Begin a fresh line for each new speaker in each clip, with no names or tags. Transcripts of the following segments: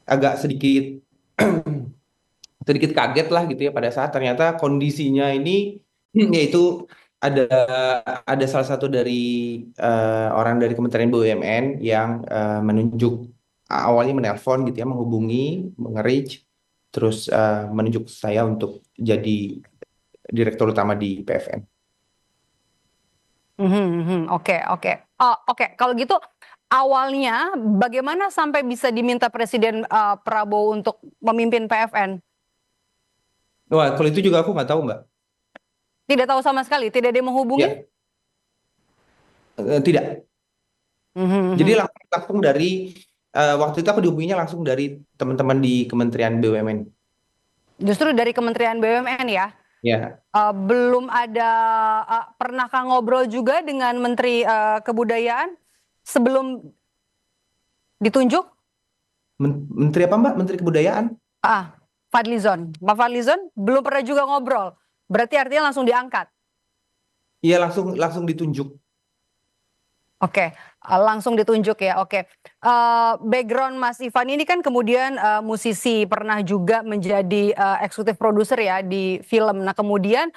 agak sedikit sedikit kaget lah gitu ya pada saat ternyata kondisinya ini yaitu ada ada salah satu dari orang dari Kementerian BUMN yang menunjuk awalnya menelpon gitu ya, menghubungi, nge-reach, terus menunjuk saya untuk jadi direktur utama di PFN.
Mhm, mhm. Oke, oke. Oh, oke. Kalau gitu awalnya bagaimana sampai bisa diminta Presiden Prabowo untuk memimpin PFN?
Wah, kalau itu juga aku nggak tahu, Mbak.
Tidak tahu sama sekali, tidak ada yang menghubungi?
Ya, tidak.
Mhm,
Jadi
mhm.
langsung langsung dari waktu itu aku dihubunginya langsung dari teman-teman di Kementerian BUMN.
Justru dari Kementerian BUMN ya.
Ya,
Belum ada, pernahkah ngobrol juga dengan Menteri Kebudayaan sebelum ditunjuk?
Menteri apa, Mbak? Menteri Kebudayaan?
Ah, Fadlizon. Pak Fadlizon belum pernah juga ngobrol. Berarti artinya langsung diangkat.
Iya, langsung langsung ditunjuk.
Oke, langsung ditunjuk ya. Oke. Background Mas Ivan ini kan kemudian musisi, pernah juga menjadi eksekutif produser ya di film. Nah, kemudian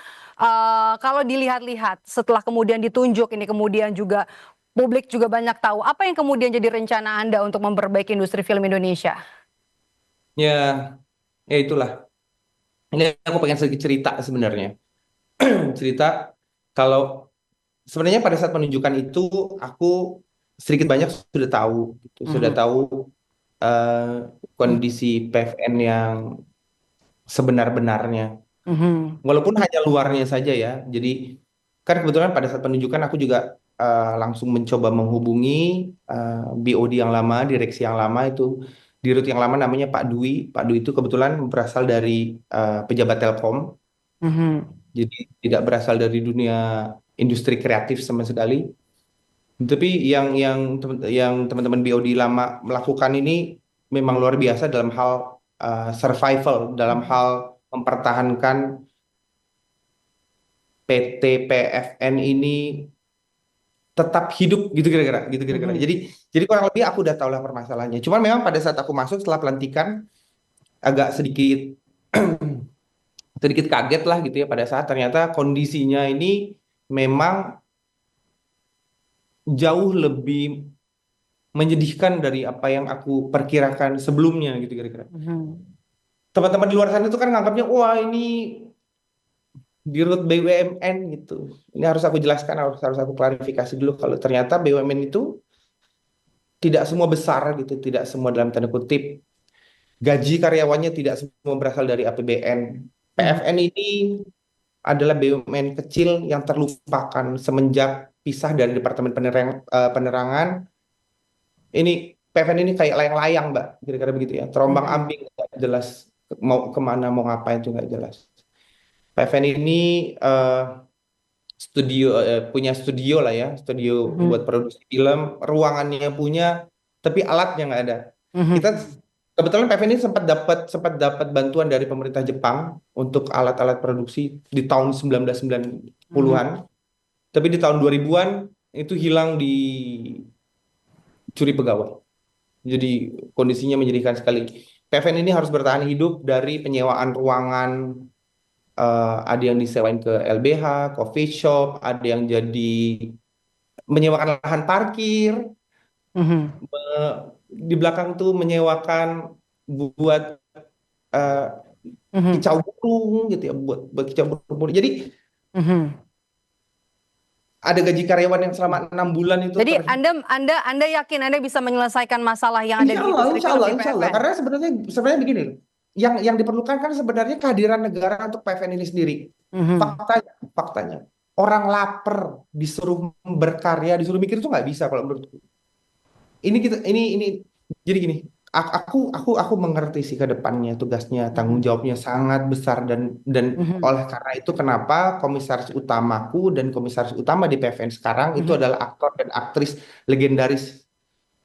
kalau dilihat-lihat setelah kemudian ditunjuk ini, kemudian juga publik juga banyak tahu, apa yang kemudian jadi rencana Anda untuk memperbaiki industri film Indonesia?
Ya, ya itulah. Ini aku pengen sedikit cerita sebenarnya. Cerita kalau sebenarnya pada saat penunjukan itu aku sedikit banyak sudah tahu gitu, sudah
Mhm.
tahu eh, kondisi PFN yang sebenar-benarnya.
Mhm.
Walaupun hanya luarnya saja ya. Jadi kan kebetulan pada saat penunjukan aku juga langsung mencoba menghubungi BOD yang lama, direksi yang lama itu, dirut yang lama namanya Pak Dwi. Pak Dwi itu kebetulan berasal dari pejabat Telkom,
Mhm.
jadi tidak berasal dari dunia industri kreatif sama sekali. Tapi yang teman-teman BOD lama melakukan ini memang luar biasa dalam hal survival, dalam hal mempertahankan PT PFN ini tetap hidup gitu kira-kira gitu kira-kira.
Mhm.
Jadi kurang lebih aku udah tahu lah permasalahannya. Cuman memang pada saat aku masuk setelah pelantikan agak sedikit sedikit kaget lah gitu ya pada saat ternyata kondisinya ini memang jauh lebih menyedihkan dari apa yang aku perkirakan sebelumnya gitu kira-kira.
Mhm.
Teman-teman di luar sana itu kan nganggapnya wah ini di Dirut BUMN gitu. Ini harus aku jelaskan, harus aku klarifikasi dulu kalau ternyata BUMN itu tidak semua besar gitu, tidak semua dalam tanda kutip gaji karyawannya tidak semua berasal dari APBN.
Mhm.
PFN ini adalah BUMN kecil yang terlupakan semenjak pisah dari Departemen Penerangan. Ini PFN ini kayak layang-layang, Mbak, kira-kira begitu ya.
Mhm.
Terombang-ambing, nggak jelas mau kemana, mau ngapain itu nggak jelas. PFN ini eh, punya studio lah ya, studio buat
Mhm.
produksi film, ruangannya punya, tapi alatnya nggak ada. Kita
Mhm.
kebetulan PF ini sempat dapat bantuan dari pemerintah Jepang untuk alat-alat produksi di tahun 1990-an,
Mhm.
tapi di tahun 2000-an itu hilang dicuri pegawai. Jadi kondisinya menyedihkan sekali. PFN ini harus bertahan hidup dari penyewaan ruangan, ada yang disewain ke LBH, coffee shop, ada yang jadi menyewakan lahan parkir,
Mhm.
eh, di belakang tuh menyewakan buat eh,
Mhm.
kicau burung gitu ya, buat kicau burung. Jadi
Mhm.
ada gaji karyawan yang selama 6 bulan itu
Jadi Anda yakin Anda bisa menyelesaikan masalah yang ada
Insya
di
Allah,
industri
insya
film
Allah,
di
insya Allah.
PFN?
Karena sebenarnya begini, loh. Yang diperlukan kan sebenarnya kehadiran negara untuk PFN ini sendiri.
Mhm.
Faktanya, orang lapar disuruh berkarya, disuruh mikir itu nggak bisa kalau menurutku. Ini jadi gini, aku mengerti sih ke depannya tugasnya, tanggung
Mhm.
jawabnya sangat besar dan
Mhm.
oleh karena itu kenapa komisaris utamaku dan komisaris utama di PFN sekarang itu
Mhm.
adalah aktor dan aktris legendaris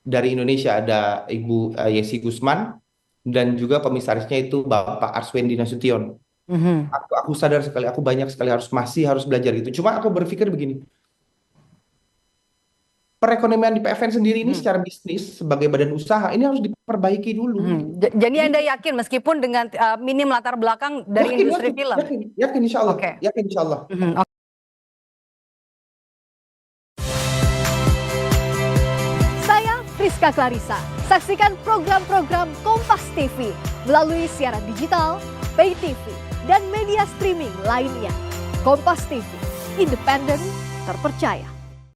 dari Indonesia. Ada Ibu Yesi Gusman dan juga komisarisnya itu Bapak Arswendi Nasution.
Mhm.
Aku sadar sekali, aku banyak sekali masih harus belajar gitu. Cuma aku berpikir begini, perekonomian di PFN sendiri ini secara bisnis sebagai badan usaha ini harus diperbaiki dulu.
Jadi Anda yakin meskipun dengan minim latar belakang dari industri film?
Yakin insya Allah.
Oke.
Yakin insya Allah.
Saya Friska Clarissa. Saksikan program-program Kompas TV melalui siaran digital, pay TV, dan media streaming lainnya. Kompas TV, independen, terpercaya.